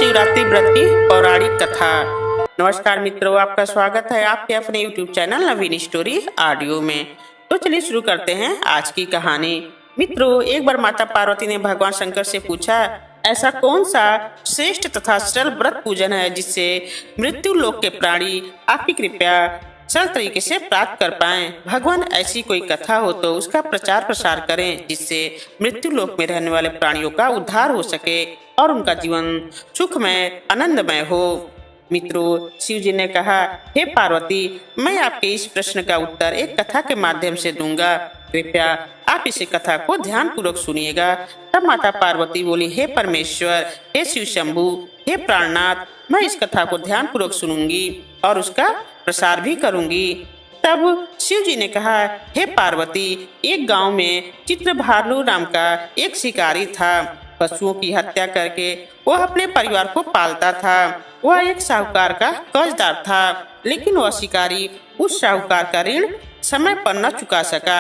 शिवरात्रि व्रत की पौराणिक कथा। नमस्कार मित्रों, आपका स्वागत है आपके अपने YouTube चैनल नवीन स्टोरी ऑडियो में। तो चलिए शुरू करते हैं आज की कहानी। मित्रों, एक बार माता पार्वती ने भगवान शंकर से पूछा, ऐसा कौन सा श्रेष्ठ तथा सरल व्रत पूजन है जिससे मृत्यु लोक के प्राणी आपकी कृपया सरल तरीके से प्राप्त कर पाएं। भगवान, ऐसी कोई कथा हो तो उसका प्रचार प्रसार करें जिससे मृत्यु लोक में रहने वाले प्राणियों का उद्धार हो सके और उनका जीवन सुखमय आनंदमय हो। मित्रों, शिव जी ने कहा, हे पार्वती, मैं आपके इस प्रश्न का उत्तर एक कथा के माध्यम से दूंगा। कृपया आप इस कथा को ध्यान पूर्वक सुनिएगा। तब माता पार्वती बोली, हे परमेश्वर, हे शिव शंभु, हे प्राणनाथ, मैं इस कथा को ध्यान पूर्वक सुनूंगी और उसका प्रसार भी करूंगी। तब शिव जी ने कहा, हे पार्वती, एक गांव में चित्रभानु नाम का एक शिकारी था। पशुओं की हत्या करके वह अपने परिवार को पालता था। वह एक साहूकार का कर्जदार था, लेकिन वह शिकारी उस साहूकार का ऋण समय पर न चुका सका।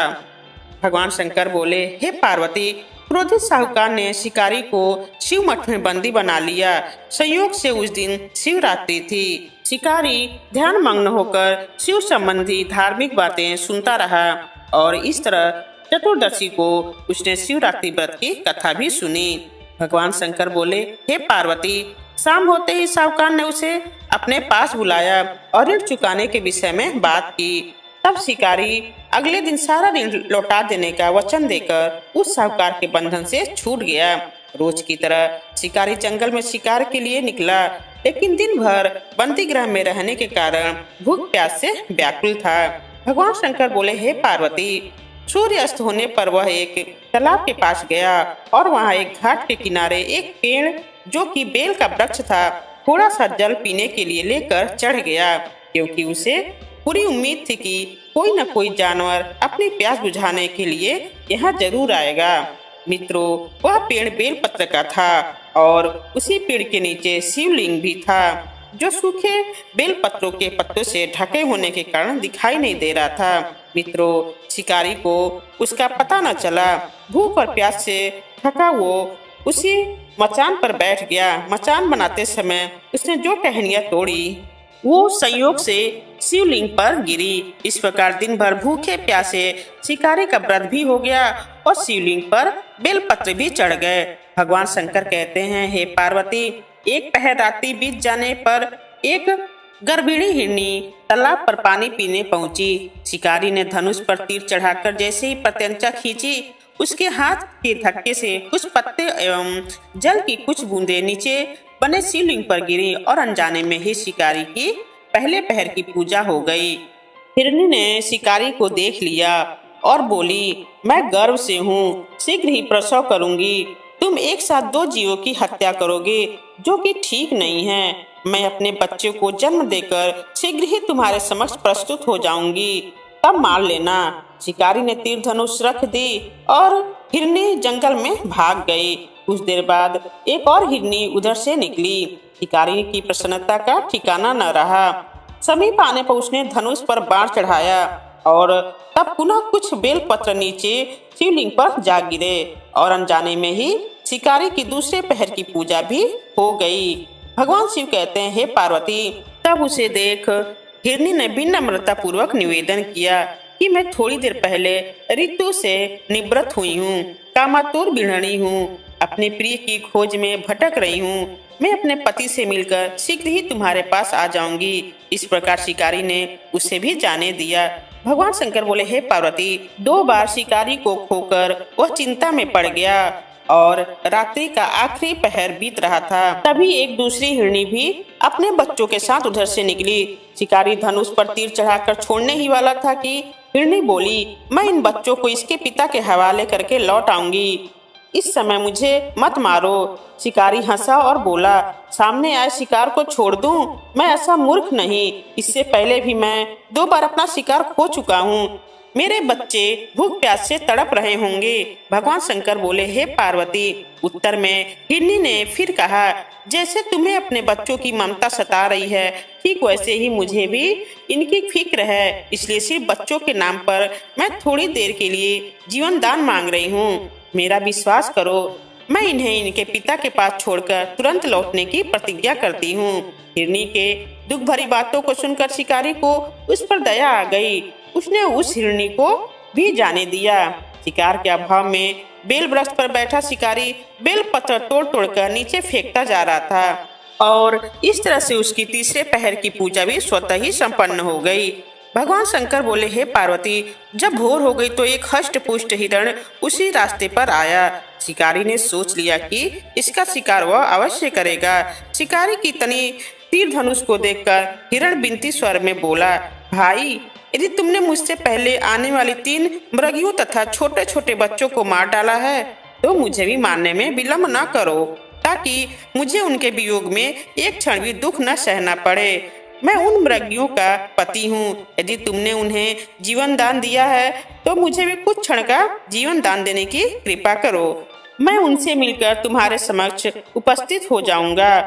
भगवान शंकर बोले, हे पार्वती, क्रोधित साहूकार ने शिकारी को शिव मठ में बंदी बना लिया। संयोग से उस दिन शिवरात्रि थी। शिकारी ध्यान मग्न होकर शिव संबंधी धार्मिक बातें सुनता रहा और इस तरह चतुर्दशी को उसने शिवरात्रि व्रत की कथा भी सुनी। भगवान शंकर बोले, हे पार्वती, शाम होते ही साहूकार ने उसे अपने पास बुलाया और ऋण चुकाने के विषय में बात की। तब शिकारी अगले दिन सारा ऋण लौटा देने का वचन देकर उस साहूकार के बंधन से छूट गया। रोज की तरह शिकारी जंगल में शिकार के लिए निकला, लेकिन दिन भर बंदी गृह में रहने के कारण भूख प्यास से व्याकुल था। भगवान शंकर बोले, हे पार्वती, सूर्य अस्त होने पर वह एक तालाब के पास गया और वहाँ एक घाट के किनारे एक पेड़ जो कि बेल का वृक्ष था, थोड़ा सा जल पीने के लिए लेकर चढ़ गया, क्योंकि उसे पूरी उम्मीद थी कि कोई न कोई जानवर अपनी प्यास बुझाने के लिए यहाँ जरूर आएगा। मित्रों, वह पेड़ बेल पत्र का था और उसी पेड़ के नीचे शिवलिंग भी था, जो सूखे बेल पत्रों के पत्तों से ढके होने के कारण दिखाई नहीं दे रहा था। मित्रों, शिकारी को उसका पता न चला। भूख और प्यास से थका वो उसी मचान पर बैठ गया। मचान बनाते समय उसने जो टहनियाँ तोड़ी वो संयोग से शिवलिंग पर गिरी। इस प्रकार दिन भर भूखे प्यासे शिकारी का व्रत भी हो गया और शिवलिंग पर बेलपत्र भी चढ़ गए। भगवान शंकर कहते हैं, हे पार्वती, एक पहर रात्रि बीत जाने पर एक गर्भिणी हिरनी तालाब पर पानी पीने पहुंची। शिकारी ने धनुष पर तीर चढ़ाकर जैसे ही प्रत्यंचा खींची, उसके हाथ के धक्के से कुछ पत्ते एवं जल की कुछ बूंदें नीचे बने शिवलिंग पर गिरी और अनजाने में ही शिकारी की पहले पहर की पूजा हो गई। हिरनी ने शिकारी को देख लिया और बोली, मैं गर्व से हूँ, शीघ्र ही प्रसव करूंगी। तुम एक साथ दो जीवों की हत्या करोगे, जो कि ठीक नहीं है। मैं अपने बच्चे को जन्म देकर शीघ्र ही तुम्हारे समक्ष प्रस्तुत हो जाऊंगी, तब मार लेना। शिकारी ने तीर धनुष रख दी और हिरनी जंगल में भाग गई। कुछ देर बाद एक और हिरनी उधर से निकली। शिकारी की प्रसन्नता का ठिकाना न रहा। समीप आने पर उसने धनुष पर बाण चढ़ाया और तब पुनः कुछ बेल पत्र नीचे शिवलिंग पर जा गिरे और अनजाने में ही शिकारी की दूसरे पहर की पूजा भी हो गई। भगवान शिव कहते हैं, हे पार्वती, तब उसे देख हिरनी ने विनम्रता पूर्वक निवेदन किया कि मैं थोड़ी देर पहले ऋतु से निवृत्त हुई हूँ, कामातुर बिढ़नी हूँ, अपने प्रिय की खोज में भटक रही हूँ। मैं अपने पति से मिलकर शीघ्र ही तुम्हारे पास आ जाऊंगी। इस प्रकार शिकारी ने उसे भी जाने दिया। भगवान शंकर बोले, हे पार्वती, 2 बार शिकारी को खोकर वह चिंता में पड़ गया और रात्रि का आखिरी पहर बीत रहा था। तभी एक दूसरी हिरनी भी अपने बच्चों के साथ उधर से निकली। शिकारी धनुष पर तीर चढ़ाकर छोड़ने ही वाला था कि हिरनी बोली, मैं इन बच्चों को इसके पिता के हवाले करके लौट आऊंगी, इस समय मुझे मत मारो। शिकारी हंसा और बोला, सामने आए शिकार को छोड़ दूं? मैं ऐसा मूर्ख नहीं, इससे पहले भी मैं 2 बार अपना शिकार खो चुका हूँ। मेरे बच्चे भूख प्यास से तड़प रहे होंगे। भगवान शंकर बोले, हे पार्वती, उत्तर में हिरनी ने फिर कहा, जैसे तुम्हें अपने बच्चों की ममता सता रही है, ठीक वैसे ही मुझे भी इनकी फिक्र है। इसलिए सिर्फ बच्चों के नाम पर मैं थोड़ी देर के लिए जीवन दान मांग रही हूँ। मेरा विश्वास करो, मैं इन्हें इनके पिता के पास छोड़कर तुरंत लौटने की प्रतिज्ञा करती हूँ। हिरनी के दुख भरी बातों को सुनकर शिकारी को उस पर दया आ गई। उसने उस हिरनी को भी जाने दिया। शिकार के अभाव में बेल वृक्ष पर बैठा शिकारी बेल पत्र तोड़ तोड़कर नीचे फेंकता जा रहा था और इस तरह से उसकी तीसरे पहर की पूजा भी स्वतः ही संपन्न हो गई। भगवान शंकर बोले, हे पार्वती, जब भोर हो गई तो एक हष्ट पुष्ट हिरण उसी रास्ते पर आया। शिकारी ने सोच लिया कि इसका शिकार वह अवश्य करेगा। शिकारी की तनी तीर धनुष को देखकर हिरण बिनती स्वर में बोला, भाई, यदि तुमने मुझसे पहले आने वाली 3 मृगियों तथा छोटे छोटे बच्चों को मार डाला है तो मुझे भी मारने में विलम्ब न करो, ताकि मुझे उनके वियोग में एक क्षण भी दुख न सहना पड़े। मैं उन मृगियों का पति हूँ। यदि तुमने उन्हें जीवन दान दिया है तो मुझे भी कुछ क्षण का जीवन दान देने की कृपा करो। मैं उनसे मिलकर तुम्हारे समक्ष उपस्थित हो जाऊंगा।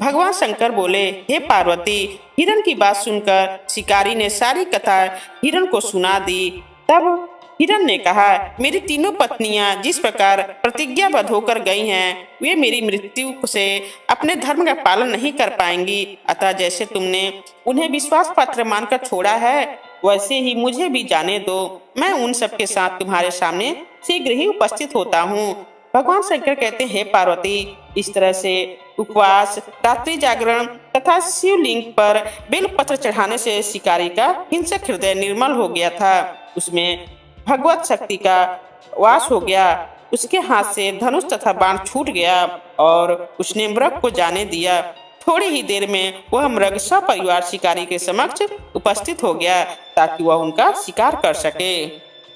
भगवान शंकर बोले, हे पार्वती, हिरण की बात सुनकर शिकारी ने सारी कथा हिरण को सुना दी। तब हिरण ने कहा, मेरी तीनों पत्नियां जिस प्रकार प्रतिज्ञाबद्ध होकर गई हैं, वे मेरी मृत्यु से अपने धर्म का पालन नहीं कर पाएंगी। अतः जैसे तुमने उन्हें विश्वास पात्र मानकर छोड़ा है, वैसे ही मुझे भी जाने दो। मैं उन सब के साथ तुम्हारे सामने शीघ्र ही उपस्थित होता हूँ। भगवान शंकर कहते हैं, पार्वती, इस तरह से उपवास, रात्रि जागरण तथा शिवलिंग पर बेलपत्र चढ़ाने से शिकारी का हिंसक हृदय निर्मल हो गया था। उसमें भगवत शक्ति का वास हो गया। उसके हाथ से धनुष तथा बाण छूट गया और उसने मृग को जाने दिया। थोड़ी ही देर में वह मृग सपरिवार शिकारी के समक्ष उपस्थित हो गया ताकि वह उनका शिकार कर सके।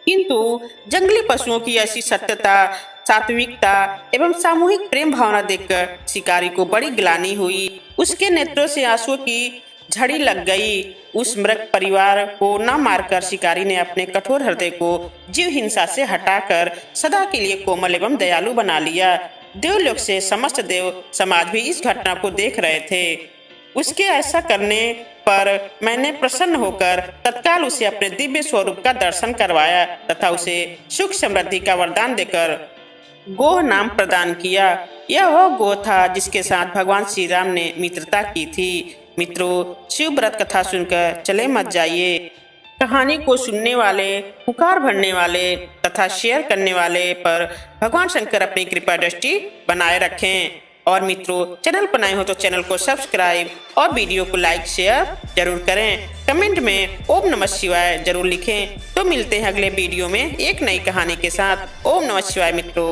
किंतु जंगली पशुओं की ऐसी सत्यता, सात्विकता एवं सामूहिक प्रेम भावना देखकर शिकारी को बड़ी ग्लानि हुई। उसके नेत्रों से आंसुओं की झड़ी लग गई। उस मृग परिवार को न मारकर शिकारी ने अपने कठोर हृदय को जीव हिंसा से हटाकर सदा के लिए कोमल एवं दयालु बना लिया। देवलोक से समस्त देव समाज भी इस घटना को देख रहे थे। उसके ऐसा करने पर मैंने प्रसन्न होकर तत्काल उसे अपने दिव्य स्वरूप का दर्शन करवाया तथा उसे सुख समृद्धि का वरदान देकर गोह नाम प्रदान किया। यह वह गोह था जिसके साथ भगवान श्री राम ने मित्रता की थी। मित्रों, शिव व्रत कथा सुनकर चले मत जाइए। कहानी को सुनने वाले, पुकार भरने वाले तथा शेयर करने वाले पर भगवान शंकर अपनी कृपा दृष्टि बनाए रखें। और मित्रों, चैनल पर नए हो तो चैनल को सब्सक्राइब और वीडियो को लाइक शेयर जरूर करें। कमेंट में ओम नमः शिवाय जरूर लिखें। तो मिलते हैं अगले वीडियो में एक नई कहानी के साथ। ओम नमः शिवाय मित्रों।